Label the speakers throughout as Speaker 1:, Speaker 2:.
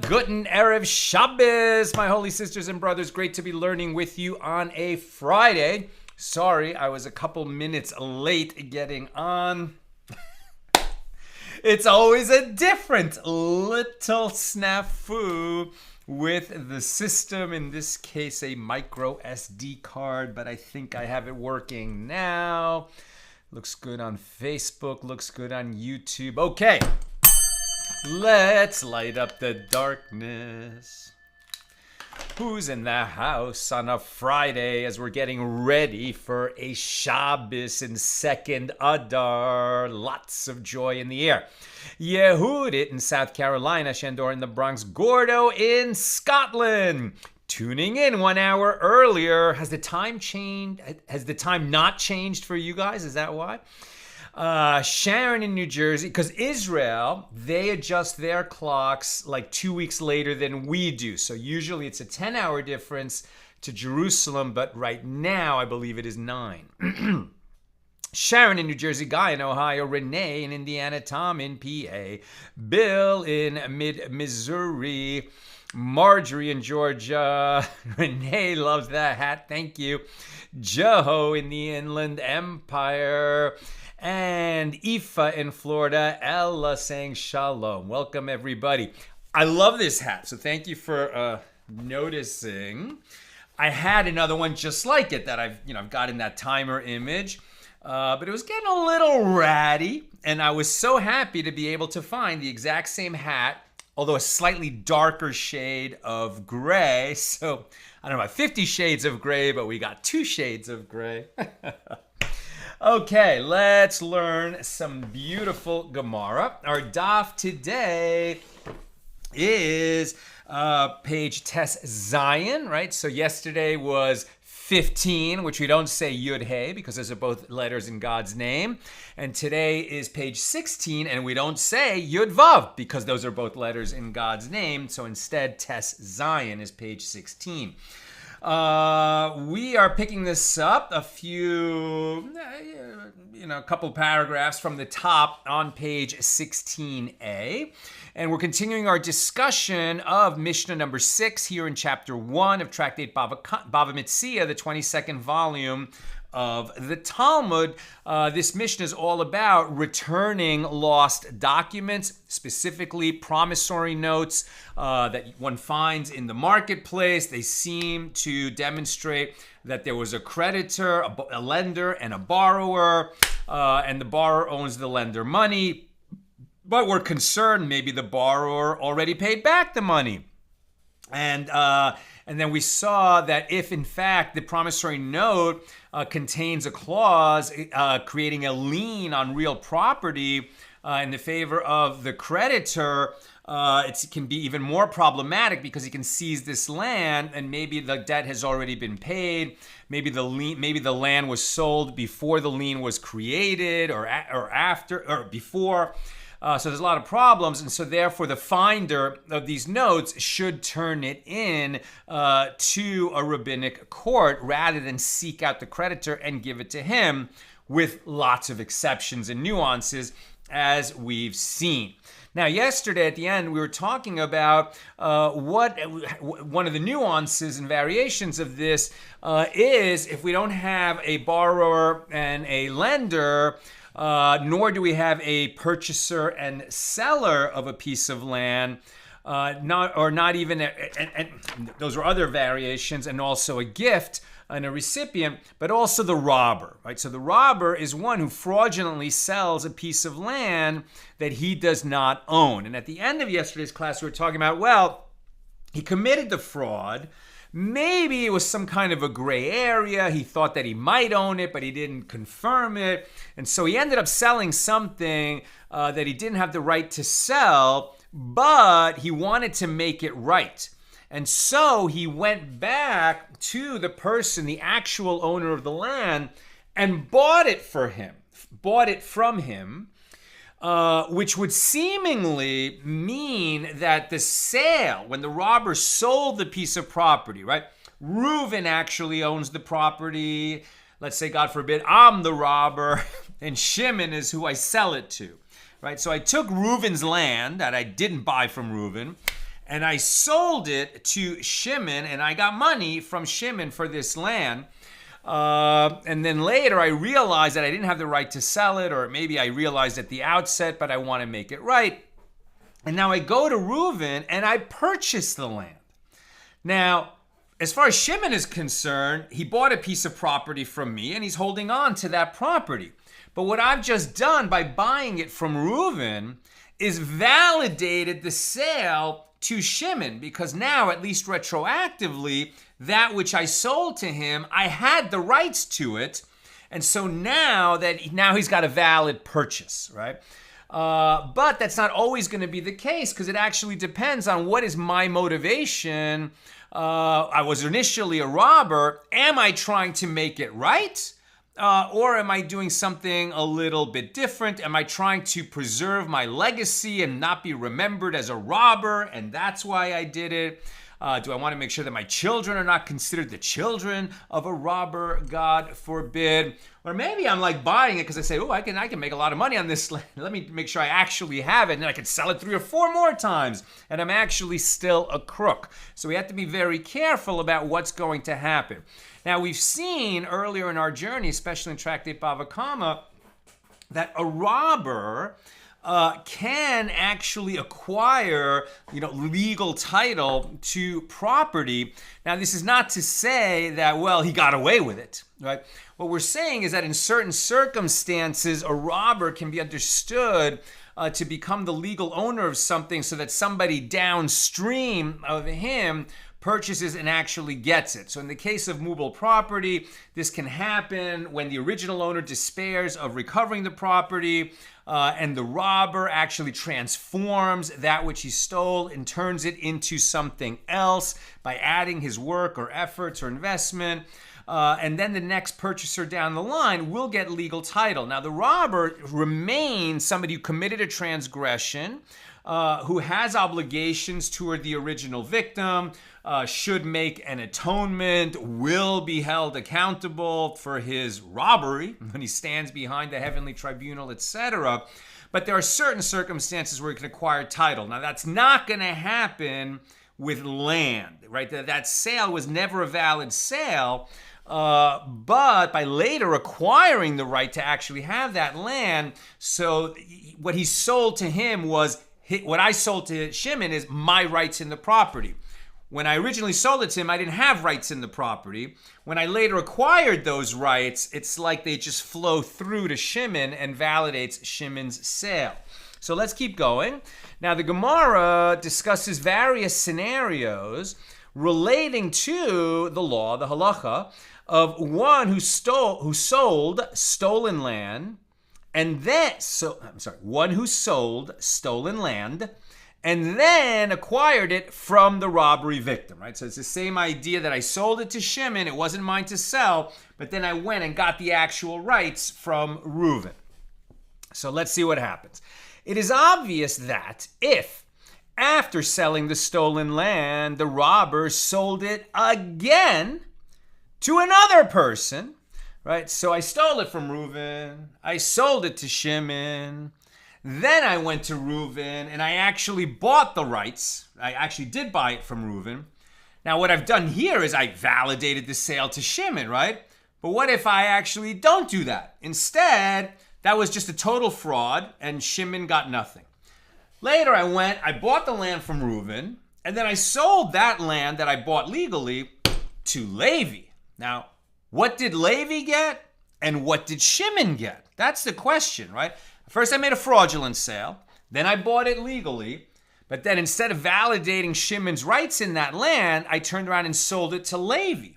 Speaker 1: Guten Erev Shabbos, my holy sisters and brothers. Great to be learning with you on a Friday. Sorry, I was a couple minutes late getting on. It's always a different little snafu with the system. In this case, a micro SD card, but I think I have it working now. Looks good on Facebook, looks good on YouTube. Okay, let's light up the darkness. Who's in the house on a Friday as we're getting ready for a Shabbos in second Adar? Lots of joy in the air. Yehudit in South Carolina, Shandor in the Bronx, Gordo in Scotland. Tuning in 1 hour earlier. Has the time changed? Has the time not changed for you guys? Is that why? Sharon in New Jersey, because Israel, they adjust their clocks like 2 weeks later than we do. So usually it's a 10-hour difference to Jerusalem, but right now I believe it is 9. Sharon in New Jersey, Guy in Ohio, Renee in Indiana, Tom in PA, Bill in mid-Missouri, Marjorie in Georgia, Renee loves that hat, thank you, Joe in the Inland Empire, and Aoife in Florida, Ella saying shalom. Welcome everybody. I love this hat, so thank you for noticing. I had another one just like it that I've got in that timer image. But it was getting a little ratty, and I was so happy to be able to find the exact same hat, although a slightly darker shade of gray. So I don't know about 50 shades of gray, but we got 2 shades of gray. Okay, let's learn some beautiful Gemara. Our daf today is page Tes Zion, right? So yesterday was 15, which we don't say Yud Hey because those are both letters in God's name. And today is page 16, and we don't say Yud Vav because those are both letters in God's name. So instead, Tes Zion is page 16. We are picking this up a couple paragraphs from the top on page 16a. And we're continuing our discussion of Mishna number 6 here in chapter 1 of Tractate Bava Metzia, the 22nd volume of the Talmud. This Mishnah is all about returning lost documents, specifically promissory notes that one finds in the marketplace. They seem to demonstrate that there was a creditor, a lender, and a borrower, and the borrower owes the lender money. But we're concerned maybe the borrower already paid back the money. And then we saw that if, in fact, the promissory note contains a clause creating a lien on real property in the favor of the creditor, it can be even more problematic because he can seize this land, and maybe the debt has already been paid. Maybe the land was sold before the lien was created, or after, or before. So there's a lot of problems, and so therefore the finder of these notes should turn it in to a rabbinic court rather than seek out the creditor and give it to him, with lots of exceptions and nuances, as we've seen. Now, yesterday at the end, we were talking about what one of the nuances and variations of this is if we don't have a borrower and a lender, nor do we have a purchaser and seller of a piece of land, not even, and those are other variations, and also a gift and a recipient, but also the robber, right? So the robber is one who fraudulently sells a piece of land that he does not own. And at the end of yesterday's class, we were talking about, well, he committed the fraud. Maybe it was some kind of a gray area. He thought that he might own it, but he didn't confirm it. And so he ended up selling something that he didn't have the right to sell, but he wanted to make it right. And so he went back to the person, the actual owner of the land, and bought it from him, which would seemingly mean that the sale, when the robber sold the piece of property, right? Reuven actually owns the property. Let's say, God forbid, I'm the robber, and Shimon is who I sell it to, right? So I took Reuven's land that I didn't buy from Reuven, and I sold it to Shimon, and I got money from Shimon for this land. And then later I realized that I didn't have the right to sell it, or maybe I realized at the outset, but I want to make it right. And now I go to Reuven and I purchase the land. Now, as far as Shimon is concerned, he bought a piece of property from me and he's holding on to that property. But what I've just done by buying it from Reuven is validated the sale to Shimon, because now, at least retroactively, that which I sold to him, I had the rights to it. And so now he's got a valid purchase, right? But that's not always going to be the case, because it actually depends on what is my motivation. I was initially a robber. Am I trying to make it right? Or am I doing something a little bit different? Am I trying to preserve my legacy and not be remembered as a robber, and that's why I did it? Do I want to make sure that my children are not considered the children of a robber, God forbid? Or maybe I'm like buying it because I say, oh, I can make a lot of money on this. Let me make sure I actually have it, and then I can sell it 3 or 4 more times, and I'm actually still a crook. So we have to be very careful about what's going to happen. Now, we've seen earlier in our journey, especially in Tractate Bava Kama, that a robber can actually acquire, legal title to property. Now, this is not to say that, well, he got away with it, right? What we're saying is that in certain circumstances, a robber can be understood to become the legal owner of something so that somebody downstream of him purchases and actually gets it. So in the case of movable property, this can happen when the original owner despairs of recovering the property, and the robber actually transforms that which he stole and turns it into something else by adding his work or efforts or investment. And then the next purchaser down the line will get legal title. Now, the robber remains somebody who committed a transgression, who has obligations toward the original victim, should make an atonement, will be held accountable for his robbery when he stands behind the heavenly tribunal, etc. But there are certain circumstances where he can acquire title. Now, that's not going to happen with land, right? That sale was never a valid sale. But by later acquiring the right to actually have that land, so what he sold to him was, what I sold to Shimon is my rights in the property. When I originally sold it to him, I didn't have rights in the property. When I later acquired those rights, it's like they just flow through to Shimon and validates Shimon's sale. So let's keep going. Now, the Gemara discusses various scenarios relating to the law, the halacha, of one who sold stolen land, one who sold stolen land and then acquired it from the robbery victim, right? So it's the same idea that I sold it to Shimon, it wasn't mine to sell, but then I went and got the actual rights from Reuven. So let's see what happens. It is obvious that if, after selling the stolen land, the robber sold it again to another person, right? So I stole it from Reuven, I sold it to Shimon, then I went to Reuven and I actually bought the rights. I actually did buy it from Reuven. Now, what I've done here is I validated the sale to Shimon, right? But what if I actually don't do that? Instead, that was just a total fraud and Shimon got nothing. Later, I bought the land from Reuven, and then I sold that land that I bought legally to Levi. Now, what did Levi get and what did Shimon get? That's the question, right? First, I made a fraudulent sale. Then I bought it legally. But then instead of validating Shimon's rights in that land, I turned around and sold it to Levi.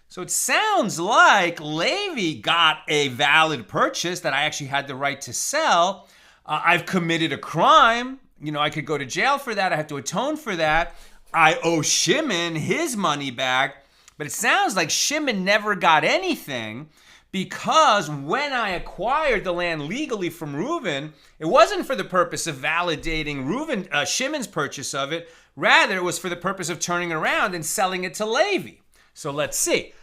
Speaker 1: So it sounds like Levi got a valid purchase that I actually had the right to sell. I've committed a crime. I could go to jail for that. I have to atone for that. I owe Shimon his money back. But it sounds like Shimon never got anything, because when I acquired the land legally from Reuven, it wasn't for the purpose of validating Shimon's purchase of it. Rather, it was for the purpose of turning around and selling it to Levi. So let's see.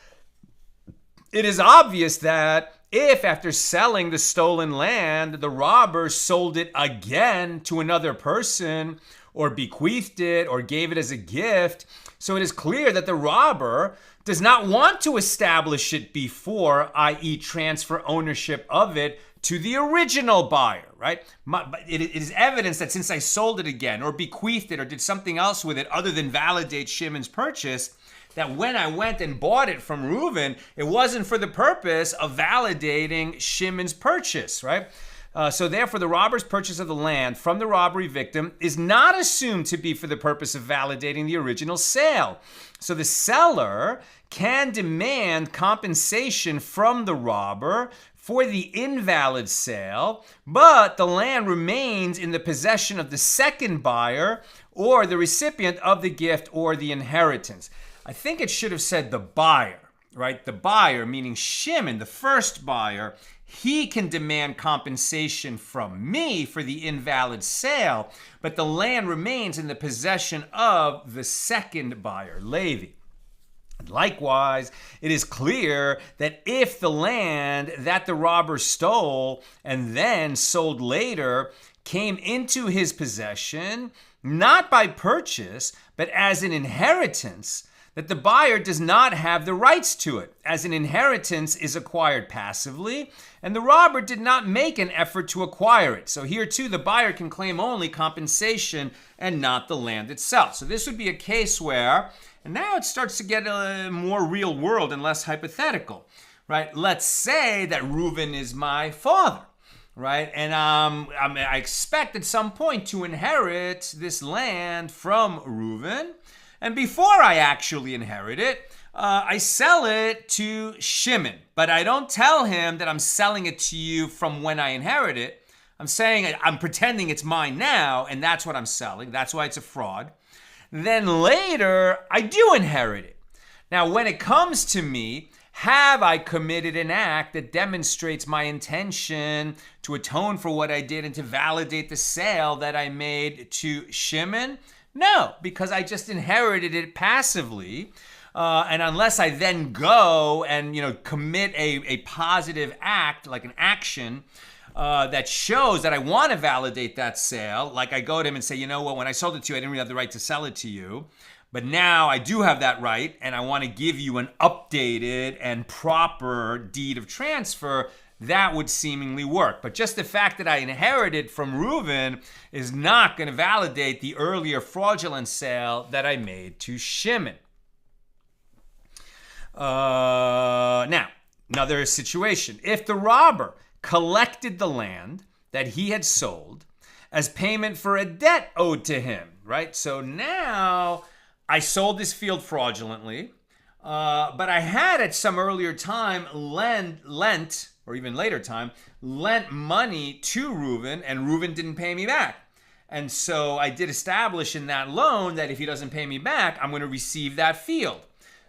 Speaker 1: It is obvious that if, after selling the stolen land, the robber sold it again to another person, or bequeathed it or gave it as a gift. So it is clear that the robber does not want to establish it before, i.e. transfer ownership of it to the original buyer, right? It is evidence that since I sold it again or bequeathed it or did something else with it other than validate Shimon's purchase, that when I went and bought it from Reuven, it wasn't for the purpose of validating Shimon's purchase, right? So therefore, the robber's purchase of the land from the robbery victim is not assumed to be for the purpose of validating the original sale. So the seller can demand compensation from the robber for the invalid sale, but the land remains in the possession of the second buyer or the recipient of the gift or the inheritance. I think it should have said the buyer, right? The buyer, meaning Shimon, the first buyer, he can demand compensation from me for the invalid sale, but the land remains in the possession of the second buyer, Levi. Likewise, it is clear that if the land that the robber stole and then sold later came into his possession, not by purchase, but as an inheritance, that the buyer does not have the rights to it, as an inheritance is acquired passively, and the robber did not make an effort to acquire it. So here too, the buyer can claim only compensation and not the land itself. So this would be a case where, and now it starts to get more real world and less hypothetical, right? Let's say that Reuven is my father, right? And I expect at some point to inherit this land from Reuven. And before I actually inherit it, I sell it to Shimon. But I don't tell him that I'm selling it to you from when I inherit it. I'm pretending it's mine now, and that's what I'm selling. That's why it's a fraud. Then later, I do inherit it. Now, when it comes to me, have I committed an act that demonstrates my intention to atone for what I did and to validate the sale that I made to Shimon? No, because I just inherited it passively. And unless I then go and commit a positive act, like an action, that shows that I want to validate that sale, like I go to him and say, you know what, when I sold it to you, I didn't really have the right to sell it to you. But now I do have that right, and I want to give you an updated and proper deed of transfer. That would seemingly work. But just the fact that I inherited from Reuven is not going to validate the earlier fraudulent sale that I made to Shimon. Now, another situation. If the robber collected the land that he had sold as payment for a debt owed to him, right? So now I sold this field fraudulently, but I had at some earlier time lent, or even later time, lent money to Reuven, and Reuven didn't pay me back. And so I did establish in that loan that if he doesn't pay me back, I'm going to receive that field.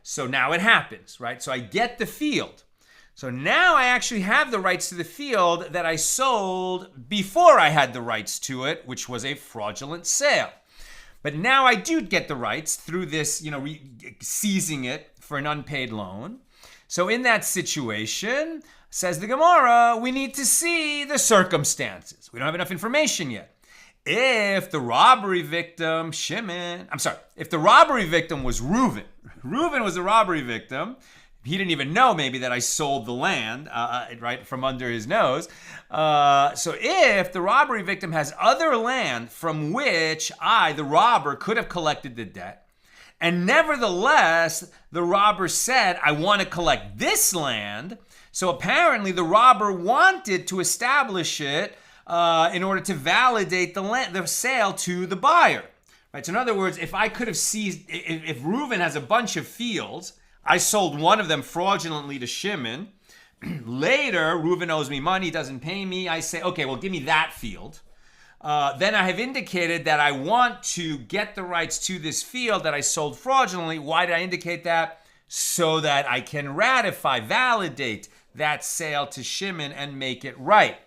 Speaker 1: So now it happens, right? So I get the field. So now I actually have the rights to the field that I sold before I had the rights to it, which was a fraudulent sale. But now I do get the rights through this, seizing it for an unpaid loan. So in that situation, says the Gemara, we need to see the circumstances. We don't have enough information yet. If the robbery victim, if the robbery victim was Reuven was the robbery victim, he didn't even know maybe that I sold the land, right, from under his nose. So if the robbery victim has other land from which I, the robber, could have collected the debt, and nevertheless, the robber said, I want to collect this land, so apparently the robber wanted to establish it in order to validate the sale to the buyer. Right? So in other words, if I could have seized, if Reuven has a bunch of fields, I sold one of them fraudulently to Shimon. Later, Reuven owes me money, doesn't pay me. I say, okay, well, give me that field. Then I have indicated that I want to get the rights to this field that I sold fraudulently. Why did I indicate that? So that I can validate that sale to Shimon and make it right.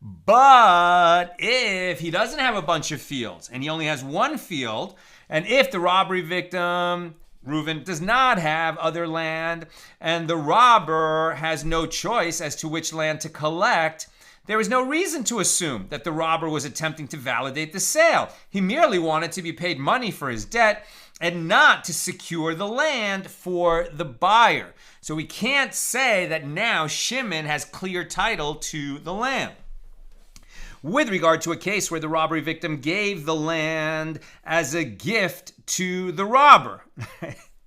Speaker 1: But if he doesn't have a bunch of fields and he only has one field, and if the robbery victim, Reuven, does not have other land and the robber has no choice as to which land to collect, There is no reason to assume that the robber was attempting to validate the sale. He merely wanted to be paid money for his debt and not to secure the land for the buyer. So we can't say that now Shimon has clear title to the land. With regard to a case where the robbery victim gave the land as a gift to the robber.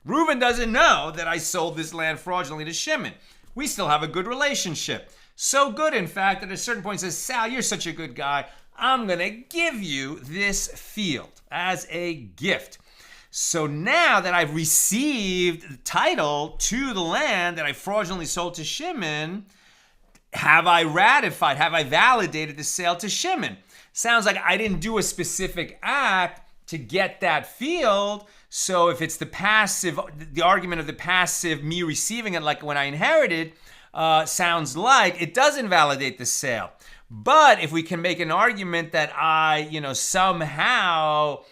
Speaker 1: Reuben doesn't know that I sold this land fraudulently to Shimon. We still have a good relationship. So good, in fact, that at a certain point says, Sal, you're such a good guy. I'm going to give you this field as a gift. So now that I've received title to the land that I fraudulently sold to Shimon, have I ratified, have I validated the sale to Shimon? Sounds like I didn't do a specific act to get that field. So if it's the passive, the argument of the passive, me receiving it like when I inherited, sounds like it does invalidate the sale. But if we can make an argument that I, somehow,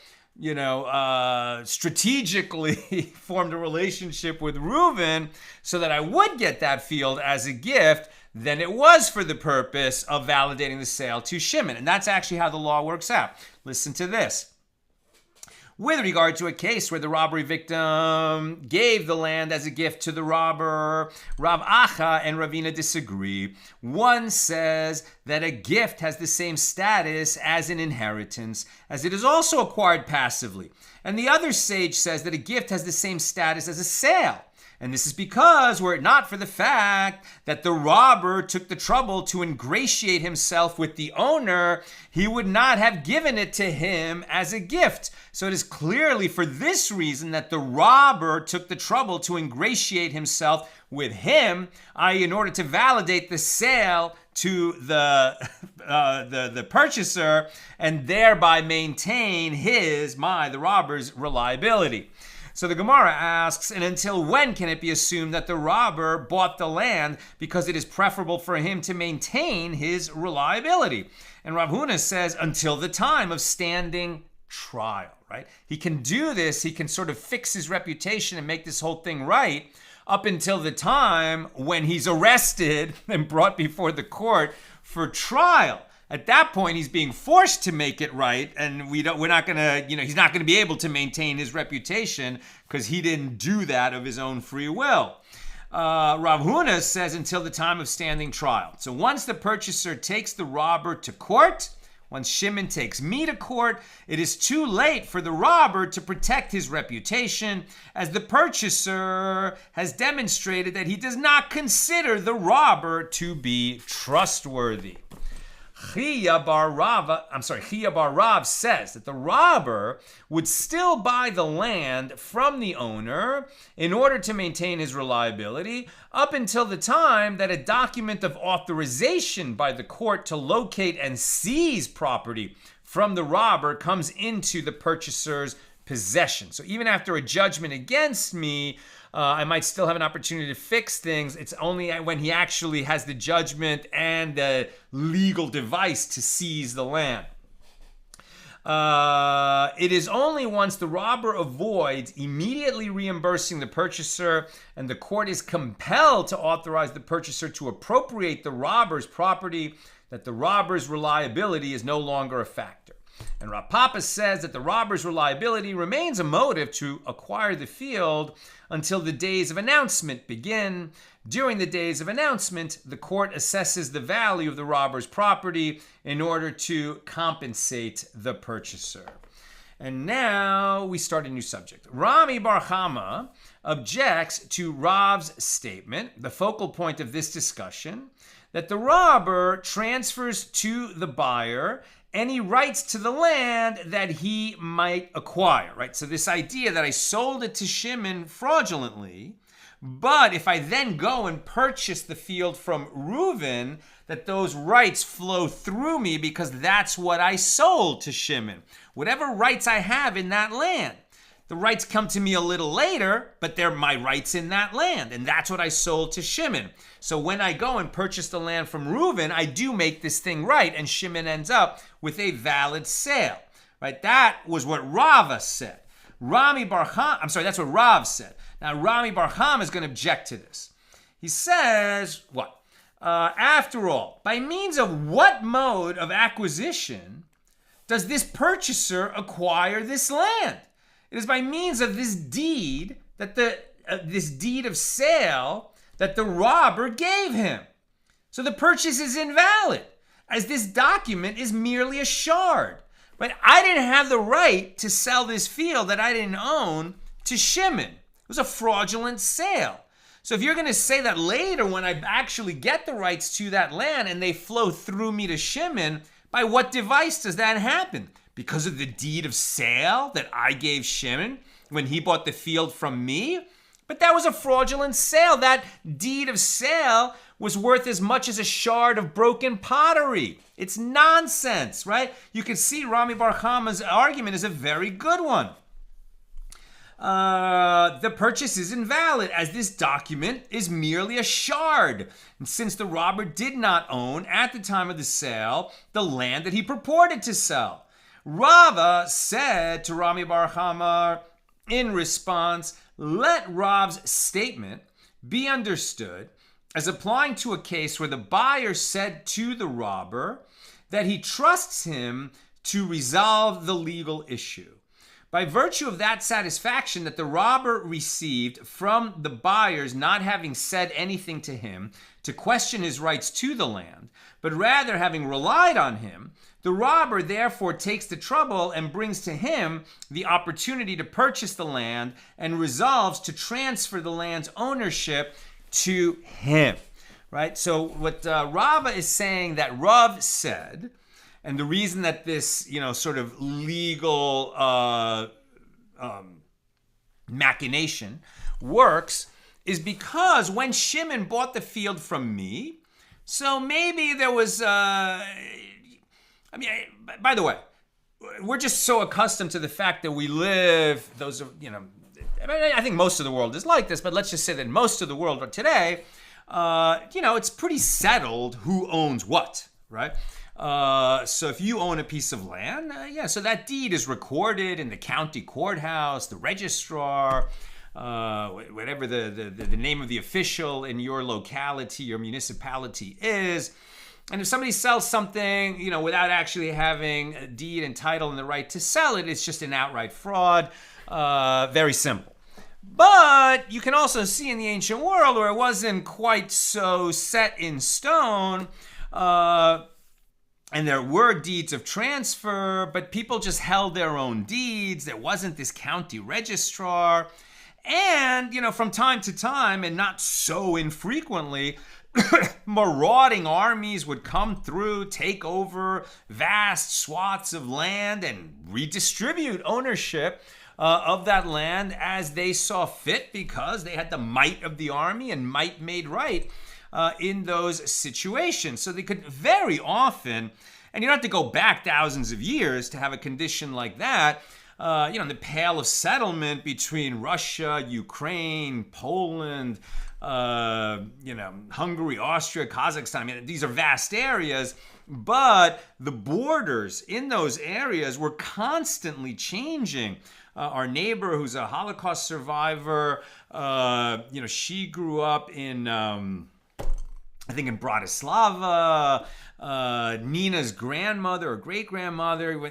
Speaker 1: strategically formed a relationship with Reuben so that I would get that field as a gift, then it was for the purpose of validating the sale to Shimon. And that's actually how the law works out. Listen to this. With regard to a case where the robbery victim gave the land as a gift to the robber, Rav Acha and Ravina disagree. One says that a gift has the same status as an inheritance, as it is also acquired passively. And the other sage says that a gift has the same status as a sale. And this is because, were it not for the fact that the robber took the trouble to ingratiate himself with the owner, he would not have given it to him as a gift. So it is clearly for this reason that the robber took the trouble to ingratiate himself with him, i.e. in order to validate the sale to the purchaser and thereby maintain the robber's reliability. So the Gemara asks, and until when can it be assumed that the robber bought the land because it is preferable for him to maintain his reliability? And Rav Huna says, until the time of standing trial, right? He can do this, he can sort of fix his reputation and make this whole thing right up until the time when he's arrested and brought before the court for trial. At that point, he's being forced to make it right, and he's not going to be able to maintain his reputation because he didn't do that of his own free will. Rav Huna says until the time of standing trial. So once the purchaser takes the robber to court, once Shimon takes me to court, it is too late for the robber to protect his reputation, as the purchaser has demonstrated that he does not consider the robber to be trustworthy. Chia bar Rav says that the robber would still buy the land from the owner in order to maintain his reliability up until the time that a document of authorization by the court to locate and seize property from the robber comes into the purchaser's possession. So even after a judgment against me, I might still have an opportunity to fix things. It's only when he actually has the judgment and the legal device to seize the land. It is only once the robber avoids immediately reimbursing the purchaser and the court is compelled to authorize the purchaser to appropriate the robber's property that the robber's reliability is no longer a factor. And Rav Papa says that the robber's reliability remains a motive to acquire the field until the days of announcement begin. During the days of announcement, the court assesses the value of the robber's property in order to compensate the purchaser. And now we start a new subject. Rami Bar Chama objects to Rav's statement, the focal point of this discussion, that the robber transfers to the buyer any rights to the land that he might acquire, right? So this idea that I sold it to Shimon fraudulently, but if I then go and purchase the field from Reuven, that those rights flow through me because that's what I sold to Shimon. Whatever rights I have in that land, the rights come to me a little later, but they're my rights in that land, and that's what I sold to Shimon. So when I go and purchase the land from Reuven, I do make this thing right, and Shimon ends up with a valid sale, right? That was what Rava said. That's what Rav said. Now Rami Bar Chama is going to object to this. He says, what? After all, by means of what mode of acquisition does this purchaser acquire this land? It is by means of this deed that this deed of sale that the robber gave him. So the purchase is invalid, as this document is merely a shard. But I didn't have the right to sell this field that I didn't own to Shimon. It was a fraudulent sale. So if you're going to say that later when I actually get the rights to that land and they flow through me to Shimon, by what device does that happen? Because of the deed of sale that I gave Shimon when he bought the field from me? But that was a fraudulent sale. That deed of sale was worth as much as a shard of broken pottery. It's nonsense, right? You can see Rami Bar Chama's argument is a very good one. The purchase is invalid, as this document is merely a shard. And since the robber did not own, at the time of the sale, the land that he purported to sell. Rava said to Rami Bar Chama in response, let Rav's statement be understood as applying to a case where the buyer said to the robber that he trusts him to resolve the legal issue. By virtue of that satisfaction that the robber received from the buyers not having said anything to him to question his rights to the land, but rather having relied on him, the robber therefore takes the trouble and brings to him the opportunity to purchase the land and resolves to transfer the land's ownership to him, right? So what Rava is saying that Rav said, and the reason that this, sort of legal machination works is because when Shimon bought the field from me, so maybe there was, by the way, we're just so accustomed to the fact that we live, I think most of the world is like this, but let's just say that most of the world today, it's pretty settled who owns what, right? So if you own a piece of land, so that deed is recorded in the county courthouse, the registrar, whatever the name of the official in your locality, your municipality is. And if somebody sells something, without actually having a deed and title and the right to sell it, it's just an outright fraud. Very simple. But you can also see in the ancient world where it wasn't quite so set in stone, and there were deeds of transfer, but people just held their own deeds. There wasn't this county registrar. And, from time to time, and not so infrequently, marauding armies would come through, take over vast swaths of land, and redistribute ownership of that land as they saw fit, because they had the might of the army, and might made right in those situations. So they could very often, and you don't have to go back thousands of years to have a condition like that, the Pale of Settlement between Russia, Ukraine, Poland, Hungary, Austria, Kazakhstan. These are vast areas, but the borders in those areas were constantly changing. Our neighbor, who's a Holocaust survivor, she grew up in, I think in Bratislava. Nina's grandmother or great-grandmother,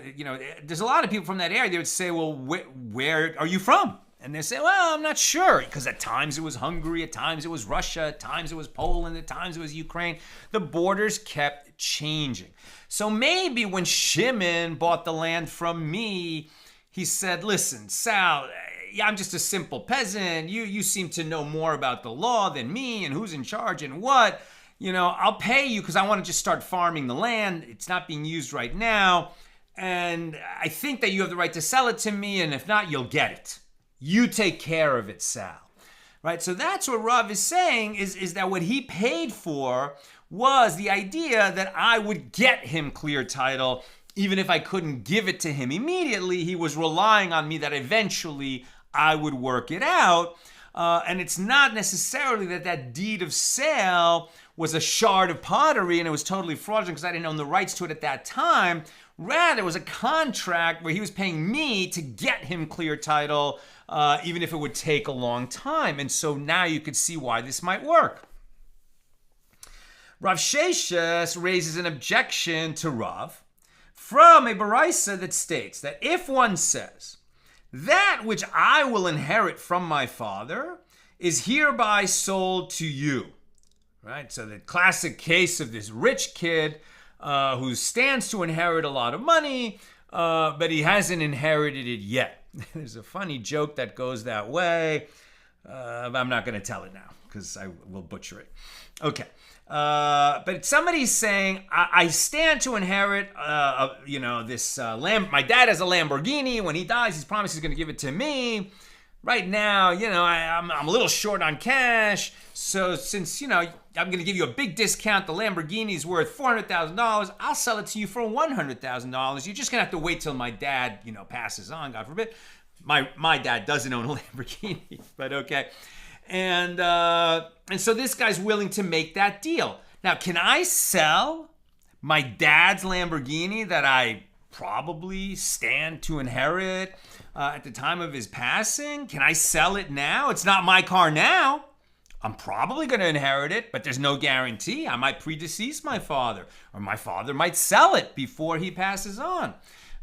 Speaker 1: there's a lot of people from that area. They would say, well, where are you from? And they say, well, I'm not sure, because at times it was Hungary, at times it was Russia, at times it was Poland, at times it was Ukraine. The borders kept changing. So maybe when Shimon bought the land from me, he said, listen, Sal, I'm just a simple peasant. You seem to know more about the law than me and who's in charge and what. I'll pay you because I want to just start farming the land. It's not being used right now. And I think that you have the right to sell it to me. And if not, you'll get it. You take care of it, Sal. Right? So that's what Rav is saying is that what he paid for was the idea that I would get him clear title. Even if I couldn't give it to him immediately, he was relying on me that eventually I would work it out. And it's not necessarily that deed of sale was a shard of pottery and it was totally fraudulent because I didn't own the rights to it at that time. Rather, it was a contract where he was paying me to get him clear title, even if it would take a long time. And so now you could see why this might work. Rav Sheshes raises an objection to Rav from a baraisa that states that if one says, that which I will inherit from my father is hereby sold to you, right? So the classic case of this rich kid who stands to inherit a lot of money, but he hasn't inherited it yet. There's a funny joke that goes that way. I'm not going to tell it now because I will butcher it. Okay. But somebody's saying, I stand to inherit, this my dad has a Lamborghini. When he dies, he's promised he's going to give it to me. Right now, I'm a little short on cash. So since, I'm going to give you a big discount, the Lamborghini's worth $400,000. I'll sell it to you for $100,000. You're just going to have to wait till my dad, passes on, God forbid. My dad doesn't own a Lamborghini, but okay. And so this guy's willing to make that deal. Now, can I sell my dad's Lamborghini that I probably stand to inherit at the time of his passing? Can I sell it now? It's not my car now. I'm probably going to inherit it, but there's no guarantee. I might predecease my father, or my father might sell it before he passes on.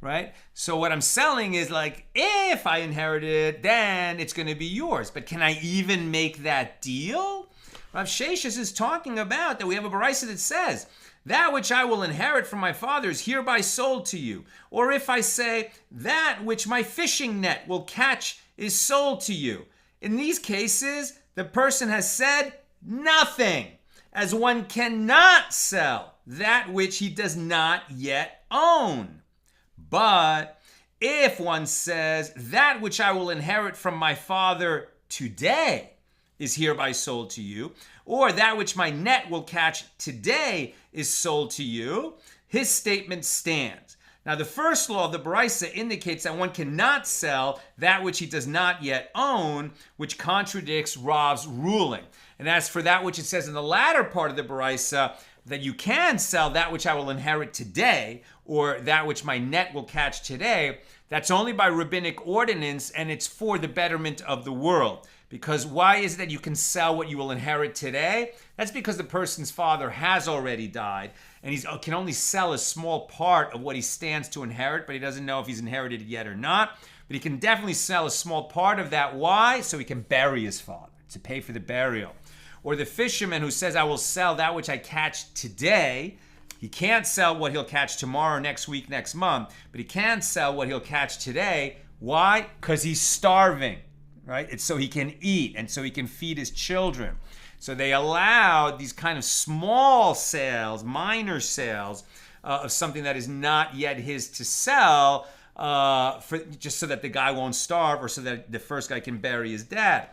Speaker 1: Right? So what I'm selling is like, if I inherit it, then it's going to be yours. But can I even make that deal? Rav Sheshes is talking about that we have a baraisa that says, that which I will inherit from my father is hereby sold to you. Or if I say, that which my fishing net will catch is sold to you. In these cases, the person has said nothing, as one cannot sell that which he does not yet own. But if one says, that which I will inherit from my father today is hereby sold to you, or that which my net will catch today is sold to you, his statement stands. Now, the first law of the baraisa indicates that one cannot sell that which he does not yet own, which contradicts Rav's ruling. And as for that which it says in the latter part of the baraisa, that you can sell that which I will inherit today, or that which my net will catch today, that's only by rabbinic ordinance, and it's for the betterment of the world. Because why is it that you can sell what you will inherit today? That's because the person's father has already died, and he can only sell a small part of what he stands to inherit, but he doesn't know if he's inherited it yet or not. But he can definitely sell a small part of that. Why? So he can bury his father, to pay for the burial. Or the fisherman who says, I will sell that which I catch today. He can't sell what he'll catch tomorrow, next week, next month, but he can sell what he'll catch today. Why? Because he's starving, right? It's so he can eat and so he can feed his children. So they allowed these kind of small sales, minor sales of something that is not yet his to sell, just so that the guy won't starve, or so that the first guy can bury his dad.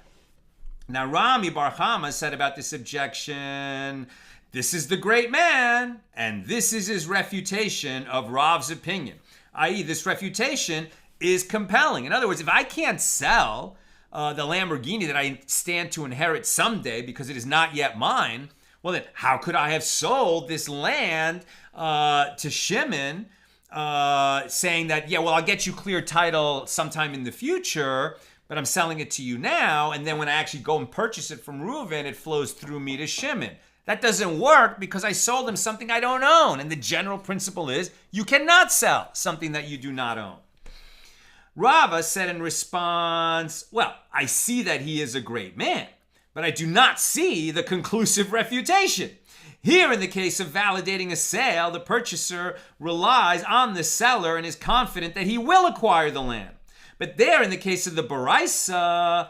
Speaker 1: Now, Rami Bar Chama said about this objection, this is the great man, and this is his refutation of Rav's opinion. I.e., this refutation is compelling. In other words, if I can't sell the Lamborghini that I stand to inherit someday because it is not yet mine, well then, how could I have sold this land to Shimon, saying that, I'll get you clear title sometime in the future, but I'm selling it to you now, and then when I actually go and purchase it from Reuven, it flows through me to Shimon. That doesn't work because I sold him something I don't own. And the general principle is you cannot sell something that you do not own. Rava said in response, I see that he is a great man, but I do not see the conclusive refutation. Here, in the case of validating a sale, the purchaser relies on the seller and is confident that he will acquire the land. But there, in the case of the baraisa,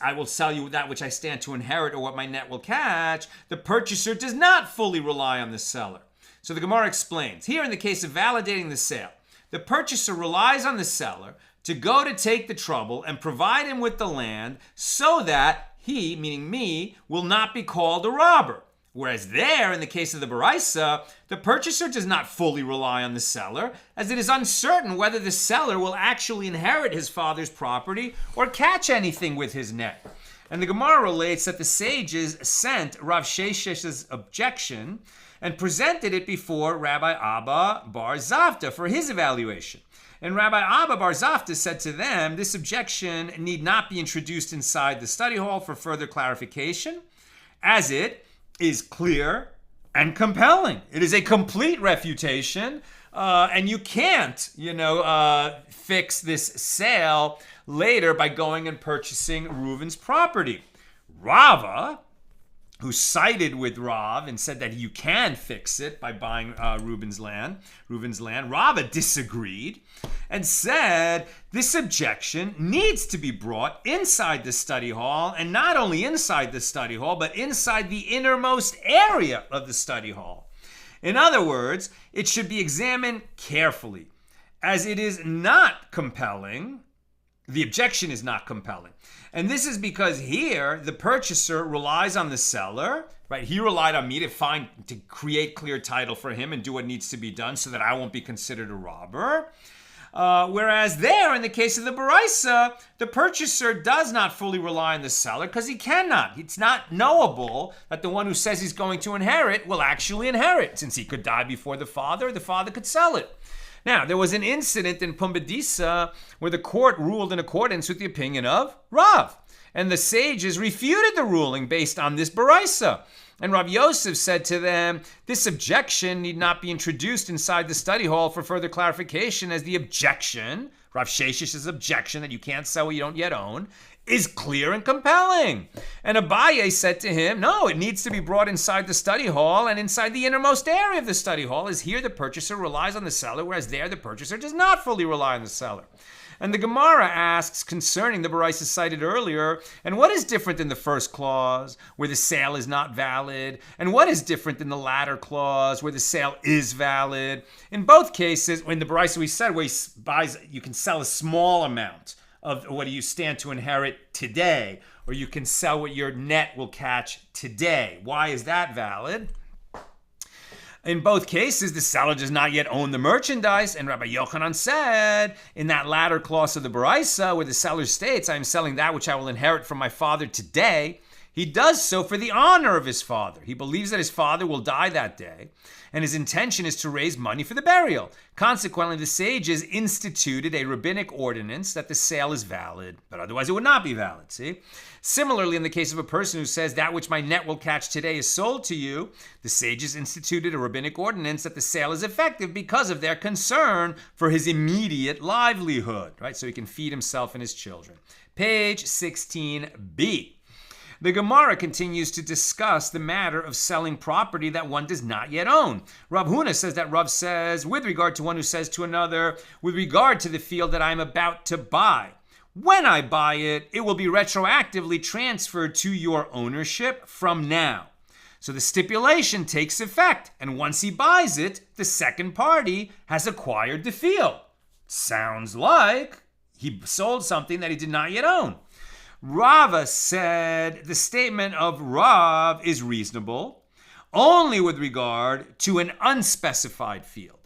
Speaker 1: I will sell you that which I stand to inherit or what my net will catch, the purchaser does not fully rely on the seller. So the Gemara explains, here in the case of validating the sale, the purchaser relies on the seller to go to take the trouble and provide him with the land so that he, meaning me, will not be called a robber. Whereas there, in the case of the baraisa, the purchaser does not fully rely on the seller, as it is uncertain whether the seller will actually inherit his father's property or catch anything with his net. And the Gemara relates that the sages sent Rav Shesh's objection and presented it before Rabbi Abba Bar Zavta for his evaluation. And Rabbi Abba Bar Zavta said to them, this objection need not be introduced inside the study hall for further clarification, as it is clear and compelling. It is a complete refutation, and you can't, fix this sale later by going and purchasing Reuven's property. Rava, who sided with Rav and said that you can fix it by buying Reuven's land, Rava disagreed and said this objection needs to be brought inside the study hall, and not only inside the study hall, but inside the innermost area of the study hall. In other words, it should be examined carefully, as it is not compelling. The objection is not compelling. And this is because here the purchaser relies on the seller, right? He relied on me to create clear title for him and do what needs to be done so that I won't be considered a robber. Whereas there, in the case of the Baraisa, the purchaser does not fully rely on the seller because he cannot. It's not knowable that the one who says he's going to inherit will actually inherit. Since he could die before the father could sell it. Now, there was an incident in Pumbedisa where the court ruled in accordance with the opinion of Rav. And the sages refuted the ruling based on this Baraisa. And Rav Yosef said to them, this objection need not be introduced inside the study hall for further clarification, as the objection, Rav Sheshish's objection that you can't sell what you don't yet own, is clear and compelling. And Abaye said to him, no, it needs to be brought inside the study hall and inside the innermost area of the study hall, as here the purchaser relies on the seller, whereas there the purchaser does not fully rely on the seller. And the Gemara asks concerning the Baraisa cited earlier, and what is different in the first clause where the sale is not valid? And what is different in the latter clause where the sale is valid? In both cases, in the Baraisa we said where he buys, you can sell a small amount of what you stand to inherit today, or you can sell what your net will catch today. Why is that valid? In both cases, the seller does not yet own the merchandise, and Rabbi Yochanan said in that latter clause of the Baraisa, where the seller states, I am selling that which I will inherit from my father today, he does so for the honor of his father. He believes that his father will die that day, and his intention is to raise money for the burial. Consequently, the sages instituted a rabbinic ordinance that the sale is valid, but otherwise it would not be valid, see? Similarly, in the case of a person who says, that which my net will catch today is sold to you, the sages instituted a rabbinic ordinance that the sale is effective because of their concern for his immediate livelihood, right? So he can feed himself and his children. Page 16b. The Gemara continues to discuss the matter of selling property that one does not yet own. Rav Huna says that Rav says, with regard to one who says to another, with regard to the field that I am about to buy, when I buy it, it will be retroactively transferred to your ownership from now. So the stipulation takes effect, and once he buys it, the second party has acquired the field. Sounds like he sold something that he did not yet own. Rava said the statement of Rav is reasonable only with regard to an unspecified field,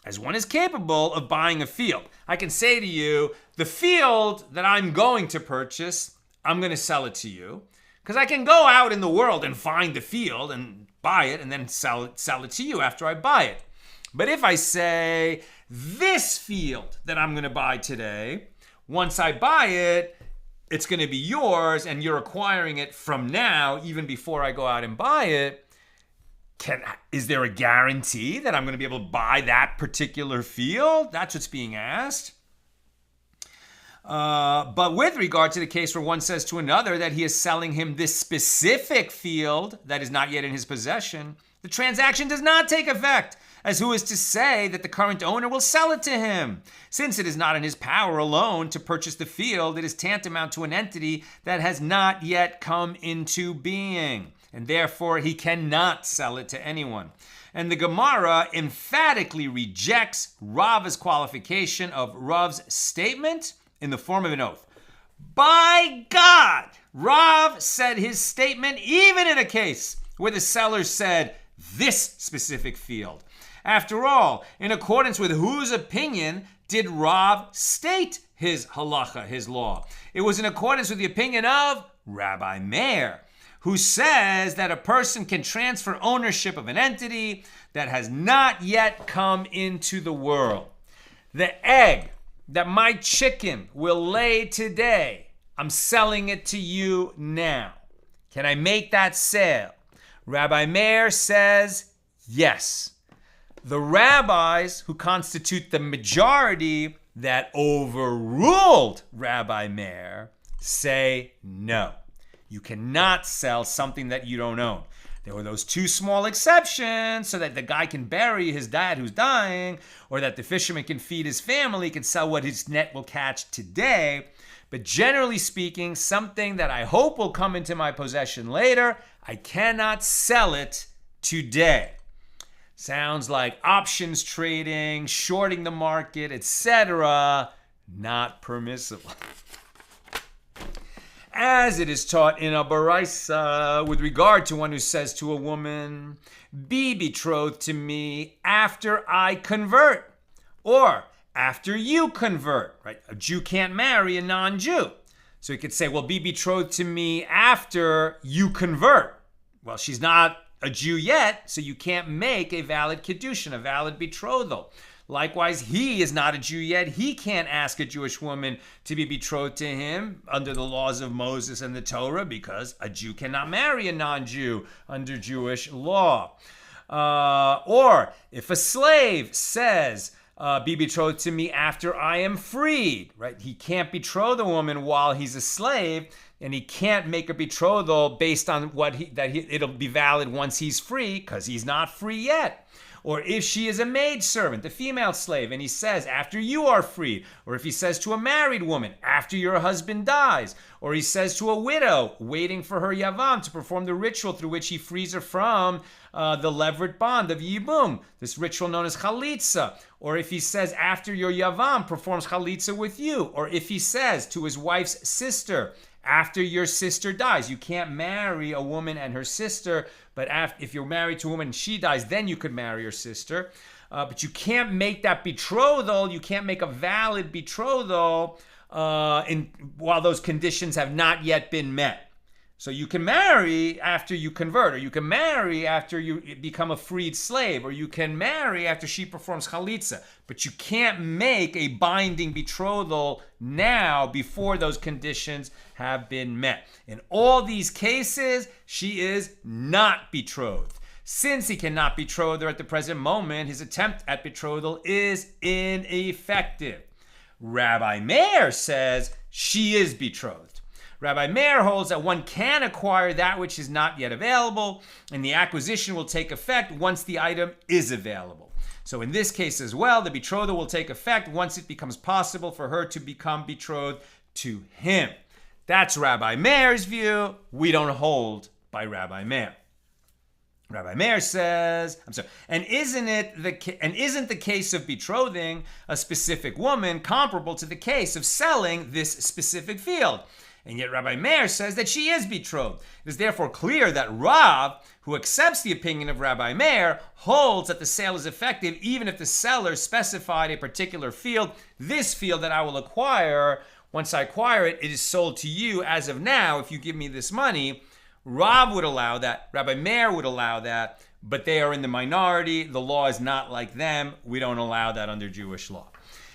Speaker 1: as one is capable of buying a field. I can say to you, the field that I'm going to purchase, I'm going to sell it to you, because I can go out in the world and find the field and buy it and then sell it to you after I buy it. But if I say, this field that I'm going to buy today, once I buy it, it's going to be yours, and you're acquiring it from now, even before I go out and buy it. Is there a guarantee that I'm going to be able to buy that particular field? That's what's being asked. But with regard to the case where one says to another that he is selling him this specific field that is not yet in his possession, the transaction does not take effect, as who is to say that the current owner will sell it to him? Since it is not in his power alone to purchase the field, it is tantamount to an entity that has not yet come into being, and therefore he cannot sell it to anyone. And the Gemara emphatically rejects Rav's qualification of Rav's statement in the form of an oath. By God, Rav said his statement even in a case where the seller said this specific field. After all, in accordance with whose opinion did Rav state his halacha, his law? It was in accordance with the opinion of Rabbi Meir, who says that a person can transfer ownership of an entity that has not yet come into the world. The egg that my chicken will lay today, I'm selling it to you now. Can I make that sale? Rabbi Meir says Yes. The rabbis who constitute the majority that overruled Rabbi Meir say no. You cannot sell something that you don't own. There were those two small exceptions so that the guy can bury his dad who's dying, or that the fisherman can feed his family, can sell what his net will catch today. But generally speaking, something that I hope will come into my possession later, I cannot sell it today. Sounds like options trading, shorting the market, etc. Not permissible. As it is taught in a baraisa with regard to one who says to a woman, be betrothed to me after I convert, or after you convert, right? A Jew can't marry a non-Jew. So he could say, well, be betrothed to me after you convert. Well, she's not a Jew yet, so you can't make a valid kiddushin, a valid betrothal. Likewise, he is not a Jew yet. He can't ask a Jewish woman to be betrothed to him under the laws of Moses and the Torah, because a Jew cannot marry a non-Jew under Jewish law. Or if a slave says, be betrothed to me after I am freed, right? He can't betroth a woman while he's a slave, and he can't make a betrothal based on it'll be valid once he's free, because he's not free yet. Or if she is a maidservant, a female slave, and he says, after you are freed. Or if he says to a married woman, after your husband dies. Or he says to a widow, waiting for her yavam to perform the ritual through which he frees her from the levirate bond of yibum, this ritual known as chalitza. Or if he says, after your yavam performs chalitza with you. Or if he says to his wife's sister, after your sister dies. You can't marry a woman and her sister, but if you're married to a woman and she dies, then you could marry your sister. But you can't make that betrothal, you can't make a valid betrothal while those conditions have not yet been met. So you can marry after you convert, or you can marry after you become a freed slave, or you can marry after she performs chalitza. But you can't make a binding betrothal now before those conditions have been met. In all these cases, she is not betrothed. Since he cannot betroth her at the present moment, his attempt at betrothal is ineffective. Rabbi Meir says she is betrothed. Rabbi Meir holds that one can acquire that which is not yet available, and the acquisition will take effect once the item is available. So in this case as well, the betrothal will take effect once it becomes possible for her to become betrothed to him. That's Rabbi Meir's view. We don't hold by Rabbi Meir. Rabbi Meir says, and isn't the case of betrothing a specific woman comparable to the case of selling this specific field? And yet Rabbi Meir says that she is betrothed. It is therefore clear that Rav, who accepts the opinion of Rabbi Meir, holds that the sale is effective even if the seller specified a particular field. This field that I will acquire, once I acquire it, it is sold to you as of now if you give me this money. Rav would allow that. Rabbi Meir would allow that. But they are in the minority. The law is not like them. We don't allow that under Jewish law.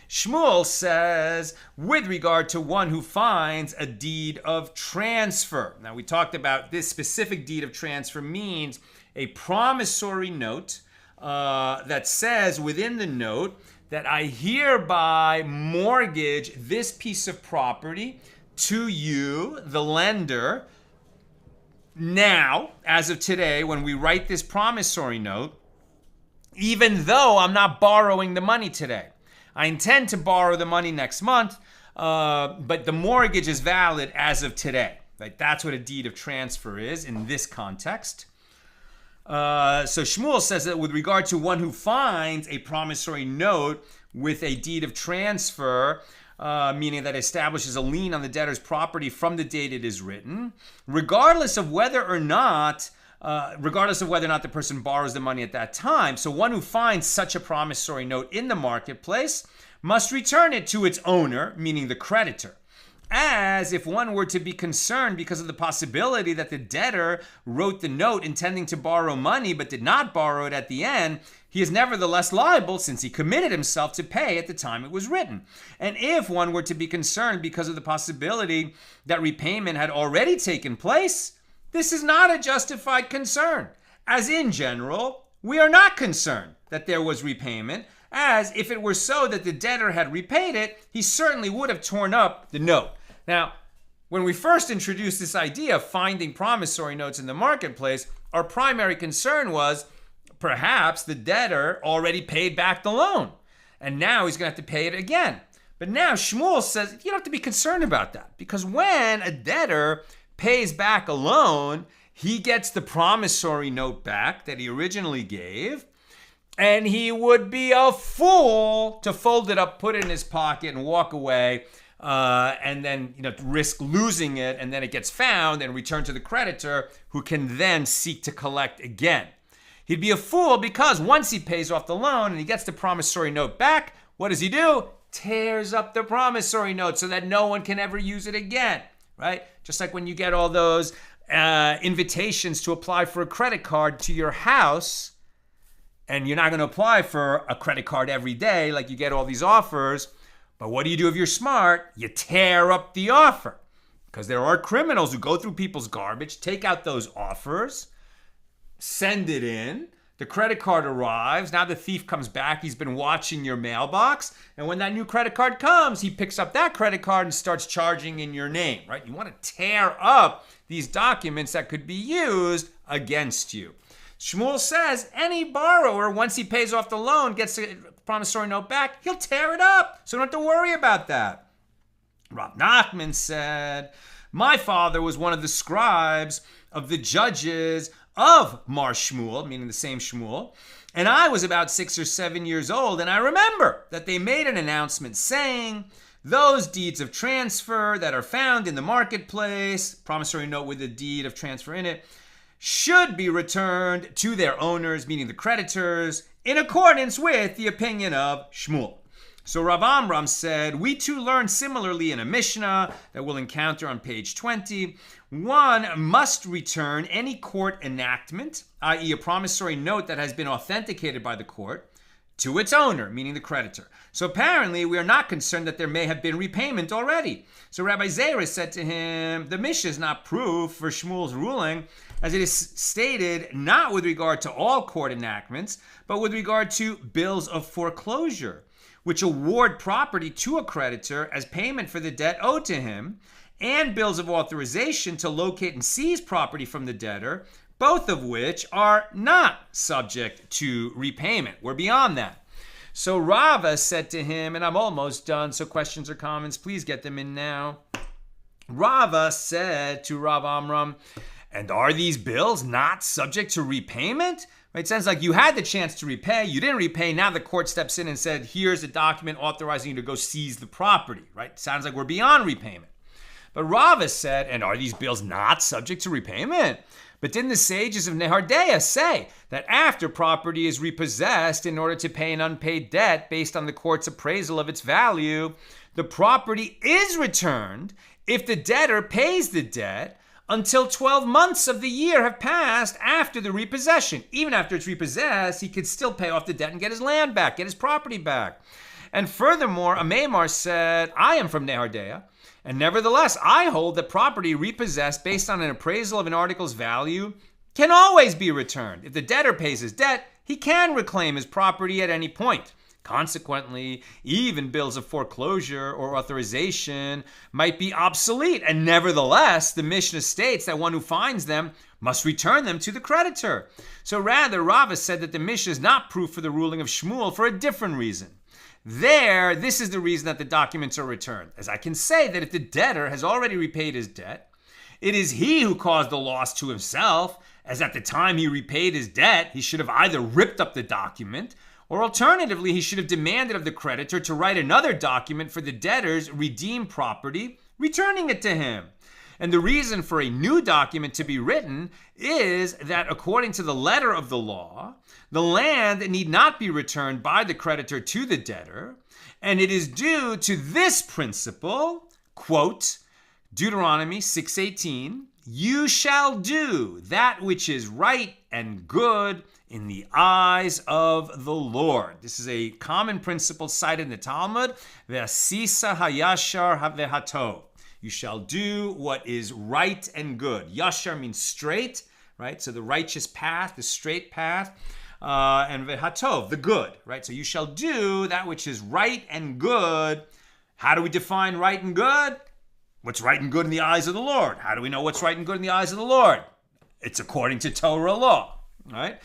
Speaker 1: Shmuel says, with regard to one who finds a deed of transfer. Now, we talked about this specific deed of transfer means a promissory note that says within the note that I hereby mortgage this piece of property to you, the lender, now, as of today, when we write this promissory note, even though I'm not borrowing the money today. I intend to borrow the money next month, but the mortgage is valid as of today. Right? That's what a deed of transfer is in this context. So Shmuel says that with regard to one who finds a promissory note with a deed of transfer, meaning that establishes a lien on the debtor's property from the date it is written, regardless of whether or not the person borrows the money at that time. So one who finds such a promissory note in the marketplace must return it to its owner, meaning the creditor. As if one were to be concerned because of the possibility that the debtor wrote the note intending to borrow money but did not borrow it at the end, he is nevertheless liable since he committed himself to pay at the time it was written. And if one were to be concerned because of the possibility that repayment had already taken place, this is not a justified concern, as in general, we are not concerned that there was repayment, as if it were so that the debtor had repaid it, he certainly would have torn up the note. Now, when we first introduced this idea of finding promissory notes in the marketplace, our primary concern was perhaps the debtor already paid back the loan, and now he's going to have to pay it again. But now Shmuel says you don't have to be concerned about that, because when a debtor pays back a loan, he gets the promissory note back that he originally gave, and he would be a fool to fold it up, put it in his pocket, and walk away, and then risk losing it, and then it gets found and returned to the creditor, who can then seek to collect again. He'd be a fool because once he pays off the loan and he gets the promissory note back, what does he do? Tears up the promissory note so that no one can ever use it again, right? Just like when you get all those invitations to apply for a credit card to your house, and you're not going to apply for a credit card every day like you get all these offers. But what do you do if you're smart? You tear up the offer, because there are criminals who go through people's garbage, take out those offers, send it in. The credit card arrives. Now the thief comes back. He's been watching your mailbox. And when that new credit card comes, he picks up that credit card and starts charging in your name, right? You want to tear up these documents that could be used against you. Shmuel says any borrower, once he pays off the loan, gets a promissory note back, he'll tear it up. So don't have to worry about that. Rav Nachman said, my father was one of the scribes of the judges of Mar Shmuel, meaning the same Shmuel, and I was about 6 or 7 years old, and I remember that they made an announcement saying, those deeds of transfer that are found in the marketplace, promissory note with a deed of transfer in it, should be returned to their owners, meaning the creditors, in accordance with the opinion of Shmuel. So Rav Amram said, we too learn similarly in a Mishna that we'll encounter on page 20. One must return any court enactment, i.e. a promissory note that has been authenticated by the court, to its owner, meaning the creditor. So apparently we are not concerned that there may have been repayment already. So Rabbi Zera said to him, the Mishnah is not proof for Shmuel's ruling, as it is stated not with regard to all court enactments, but with regard to bills of foreclosure, which award property to a creditor as payment for the debt owed to him, and bills of authorization to locate and seize property from the debtor, both of which are not subject to repayment. We're beyond that. So Rava said to him, and I'm almost done, so questions or comments, please get them in now. Rava said to Rav Amram, and are these bills not subject to repayment? It sounds like you had the chance to repay, you didn't repay, now the court steps in and said, here's a document authorizing you to go seize the property, right? Sounds like we're beyond repayment. But Rava said, and are these bills not subject to repayment? But didn't the sages of Nehardea say that after property is repossessed in order to pay an unpaid debt based on the court's appraisal of its value, the property is returned if the debtor pays the debt until 12 months of the year have passed after the repossession. Even after it's repossessed, he could still pay off the debt and get his land back, get his property back. And furthermore, Amemar said, I am from Nehardea, and nevertheless, I hold that property repossessed based on an appraisal of an article's value can always be returned. If the debtor pays his debt, he can reclaim his property at any point. Consequently, even bills of foreclosure or authorization might be obsolete, and nevertheless, the Mishnah states that one who finds them must return them to the creditor. So rather, Rava said that the Mishnah is not proof for the ruling of Shmuel for a different reason. This is the reason that the documents are returned, as I can say that if the debtor has already repaid his debt, it is he who caused the loss to himself, as at the time he repaid his debt, he should have either ripped up the document, or alternatively, he should have demanded of the creditor to write another document for the debtor's redeemed property, returning it to him. And the reason for a new document to be written is that according to the letter of the law, the land need not be returned by the creditor to the debtor, and it is due to this principle, quote, Deuteronomy 6:18, you shall do that which is right and good in the eyes of the Lord. This is a common principle cited in the Talmud, Ve'asisa hayashar ve'hatov. You shall do what is right and good. Yashar means straight, right? So the righteous path, the straight path. and v'hatov, the good, right? So you shall do that which is right and good. How do we define right and good? What's right and good in the eyes of the Lord? How do we know what's right and good in the eyes of the Lord? It's according to Torah law, right?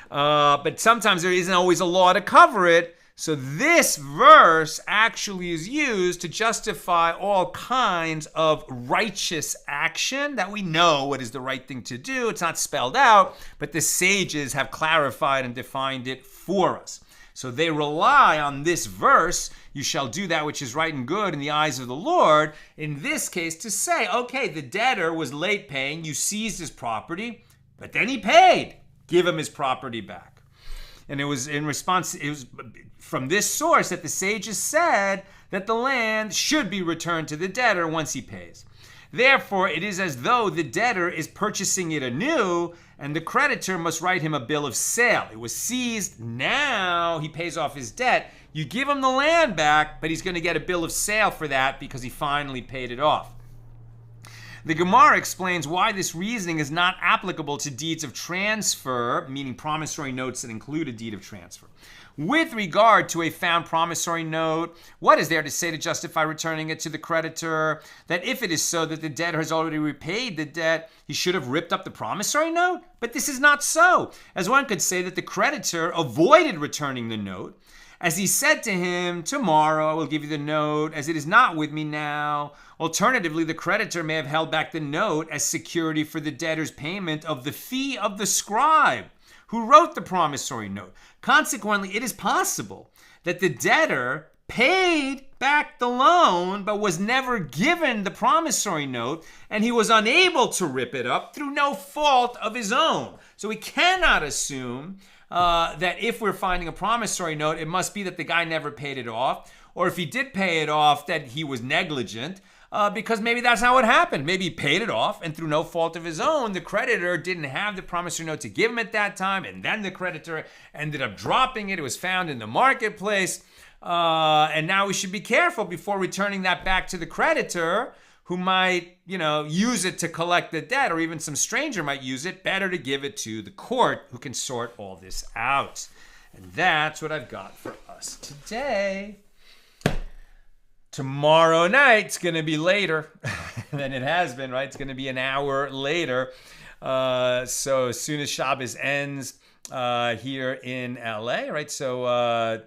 Speaker 1: But sometimes there isn't always a law to cover it. So this verse actually is used to justify all kinds of righteous action that we know what is the right thing to do. It's not spelled out, but the sages have clarified and defined it for us. So they rely on this verse, you shall do that which is right and good in the eyes of the Lord, in this case to say, okay, the debtor was late paying, you seized his property, but then he paid. Give him his property back. And it was in response, it was from this source that the sages said that the land should be returned to the debtor once he pays. Therefore, it is as though the debtor is purchasing it anew, and the creditor must write him a bill of sale. It was seized, now he pays off his debt. You give him the land back, but he's going to get a bill of sale for that because he finally paid it off. The Gemara explains why this reasoning is not applicable to deeds of transfer, meaning promissory notes that include a deed of transfer. With regard to a found promissory note, what is there to say to justify returning it to the creditor? That if it is so that the debtor has already repaid the debt, he should have ripped up the promissory note? But this is not so, as one could say that the creditor avoided returning the note, as he said to him, tomorrow I will give you the note, as it is not with me now. Alternatively, the creditor may have held back the note as security for the debtor's payment of the fee of the scribe who wrote the promissory note. Consequently, it is possible that the debtor paid back the loan but was never given the promissory note, and he was unable to rip it up through no fault of his own. So we cannot assume that if we're finding a promissory note, it must be that the guy never paid it off, or if he did pay it off, that he was negligent, because maybe that's how it happened. Maybe he paid it off, and through no fault of his own, the creditor didn't have the promissory note to give him at that time, and then the creditor ended up dropping it. It was found in the marketplace, and now we should be careful before returning that back to the creditor, who might, use it to collect the debt, or even some stranger might use it. Better to give it to the court, who can sort all this out. And that's what I've got for us today. Tomorrow night's going to be later than it has been, right? It's going to be an hour later. So as soon as Shabbos ends here in LA, right? So, I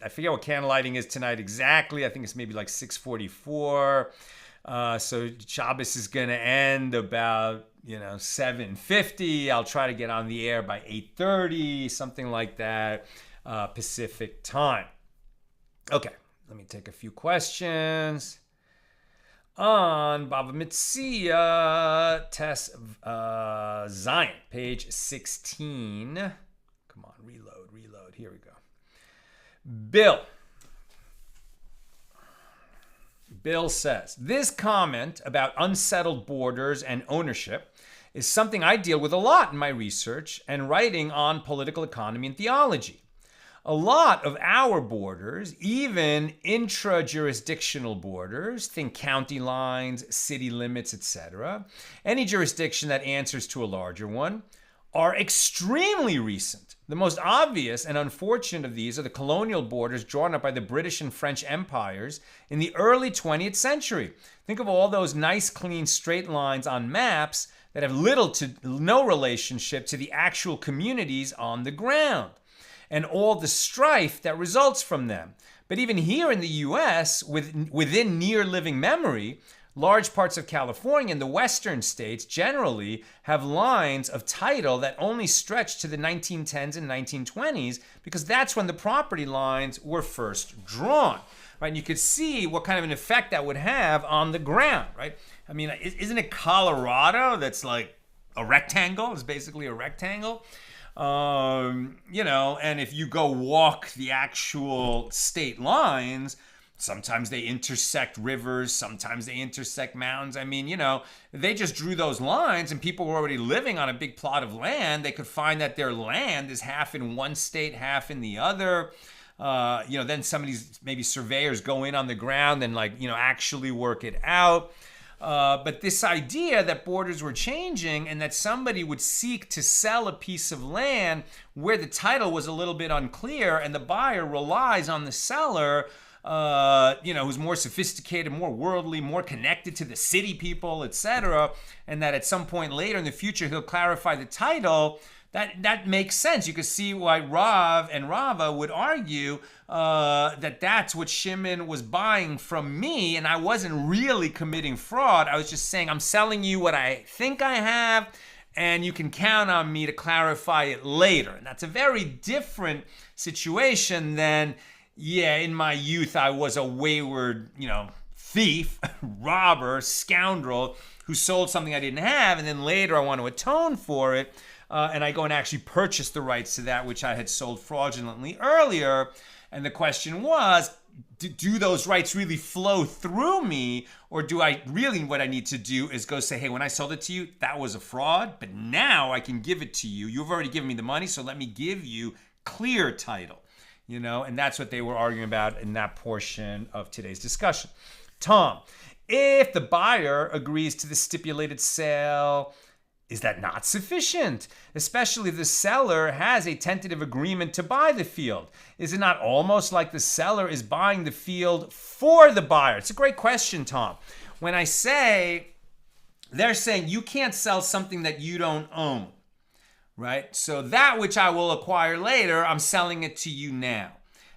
Speaker 1: forget what candlelighting is tonight exactly. I think it's maybe like 6:44. So Shabbos is going to end about, 7:50. I'll try to get on the air by 8:30, something like that, Pacific time. Okay, let me take a few questions. On Bava Metzia, Test Zion, page 16. Come on, reload. Here we go. Bill says, this comment about unsettled borders and ownership is something I deal with a lot in my research and writing on political economy and theology. A lot of our borders, even intra-jurisdictional borders, think county lines, city limits, etc., any jurisdiction that answers to a larger one, are extremely recent. The most obvious and unfortunate of these are the colonial borders drawn up by the British and French empires in the early 20th century. Think of all those nice, clean, straight lines on maps that have little to no relationship to the actual communities on the ground, and all the strife that results from them. But even here in the US, within near living memory, large parts of California and the western states generally have lines of title that only stretch to the 1910s and 1920s, because that's when the property lines were first drawn. Right? And you could see what kind of an effect that would have on the ground, right? I mean, isn't it Colorado that's like a rectangle? It's basically a rectangle. And if you go walk the actual state lines, sometimes they intersect rivers, sometimes they intersect mountains. I mean, they just drew those lines and people were already living on a big plot of land. They could find that their land is half in one state, half in the other. Then some of these maybe surveyors go in on the ground and actually work it out. But this idea that borders were changing and that somebody would seek to sell a piece of land where the title was a little bit unclear and the buyer relies on the seller, who's more sophisticated, more worldly, more connected to the city people, etc., and that at some point later in the future he'll clarify the title. That makes sense. You can see why Rav and Rava would argue that that's what Shimon was buying from me, and I wasn't really committing fraud. I was just saying I'm selling you what I think I have, and you can count on me to clarify it later. And that's a very different situation than, in my youth I was a wayward, thief, robber, scoundrel who sold something I didn't have, and then later I want to atone for it. And I go and actually purchase the rights to that which I had sold fraudulently earlier. And the question was, do those rights really flow through me? Or do I really, what I need to do is go say, hey, when I sold it to you, that was a fraud, but now I can give it to you. You've already given me the money, so let me give you clear title. And that's what they were arguing about in that portion of today's discussion. Tom, if the buyer agrees to the stipulated sale, is that not sufficient? Especially if the seller has a tentative agreement to buy the field. Is it not almost like the seller is buying the field for the buyer? It's a great question, Tom. When I say, they're saying you can't sell something that you don't own, right? So that which I will acquire later, I'm selling it to you now.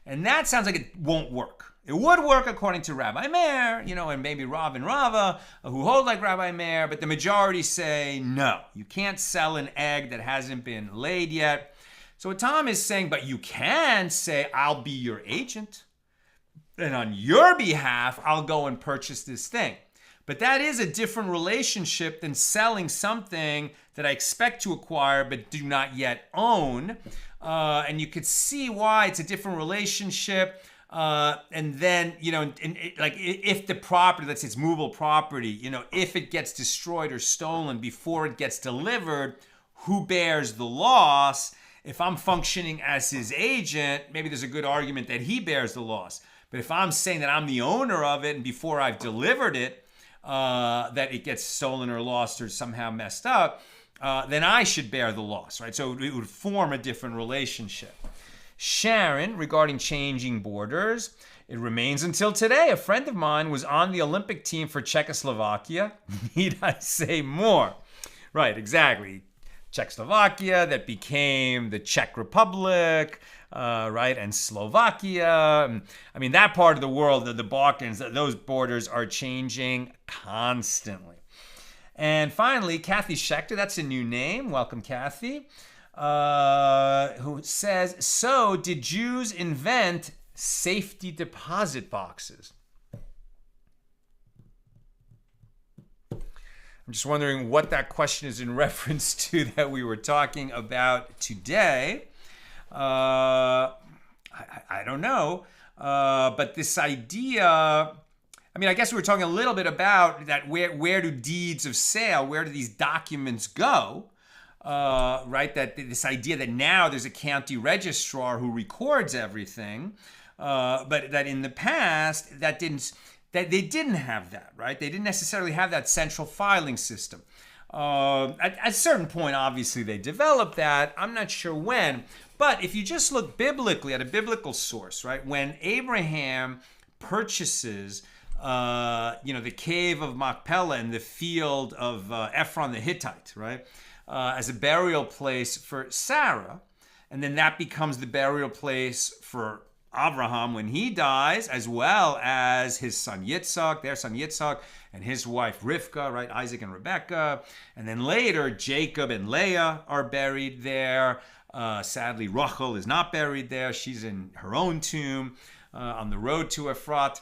Speaker 1: And that sounds like it won't work. It would work according to Rabbi Meir, and maybe Rav and Rava, who hold like Rabbi Meir, but the majority say, no, you can't sell an egg that hasn't been laid yet. So what Tom is saying, but you can say, I'll be your agent, and on your behalf, I'll go and purchase this thing. But that is a different relationship than selling something that I expect to acquire but do not yet own. And you could see why it's a different relationship. And then, if the property, let's say it's movable property, if it gets destroyed or stolen before it gets delivered, who bears the loss? If I'm functioning as his agent, maybe there's a good argument that he bears the loss. But if I'm saying that I'm the owner of it and before I've delivered it, that it gets stolen or lost or somehow messed up, then I should bear the loss, right? So it would form a different relationship. Sharon, regarding changing borders, it remains until today. A friend of mine was on the Olympic team for Czechoslovakia. Need I say more? Right, exactly. Czechoslovakia that became the Czech Republic, right, and Slovakia. I mean, that part of the world, the Balkans, those borders are changing constantly. And finally, Kathy Schechter, that's a new name. Welcome, Kathy. Who says, so did Jews invent safety deposit boxes? I'm just wondering what that question is in reference to that we were talking about today. I don't know. But this idea, I guess we were talking a little bit about that. Where do deeds of sale, where do these documents go? Right, that this idea that now there's a county registrar who records everything, but that in the past that they didn't have that, right? They didn't necessarily have that central filing system. At a certain point, obviously, they developed that. I'm not sure when, but if you just look biblically at a biblical source, right, when Abraham purchases the cave of Machpelah and the field of Ephron the Hittite, right? As a burial place for Sarah, and then that becomes the burial place for Abraham when he dies, as well as his son Yitzhak, their son Yitzhak, and his wife Rivka, right, Isaac and Rebekah, and then later Jacob and Leah are buried there. Sadly, Rachel is not buried there; she's in her own tomb on the road to Ephrat.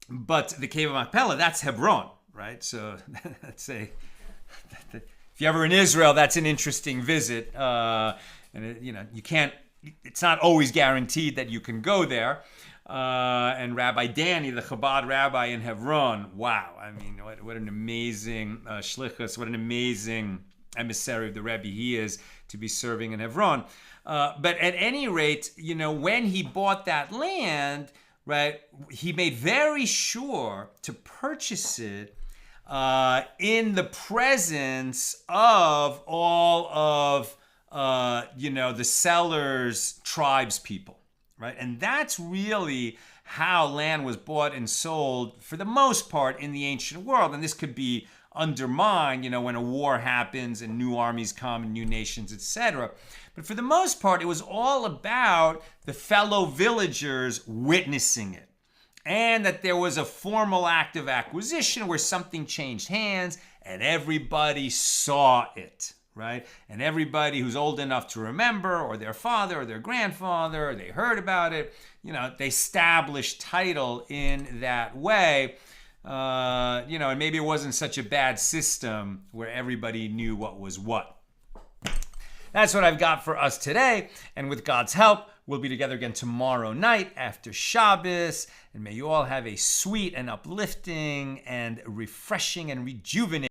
Speaker 1: But the cave of Machpelah, that's Hebron, right? So that's if you're ever in Israel, that's an interesting visit. You can't, it's not always guaranteed that you can go there. And Rabbi Danny, the Chabad rabbi in Hebron, wow. What an amazing shlichus, what an amazing emissary of the Rebbe he is to be serving in Hebron. But at any rate, when he bought that land, right, he made very sure to purchase it in the presence of all of the seller's tribespeople, right? And that's really how land was bought and sold for the most part in the ancient world. And this could be undermined, when a war happens and new armies come and new nations, etc. But for the most part, it was all about the fellow villagers witnessing it. And that there was a formal act of acquisition where something changed hands and everybody saw it, right? And everybody who's old enough to remember, or their father or their grandfather, or they heard about it, they established title in that way. And maybe it wasn't such a bad system where everybody knew what was what. That's what I've got for us today. And with God's help, we'll be together again tomorrow night after Shabbos. And may you all have a sweet and uplifting and refreshing and rejuvenating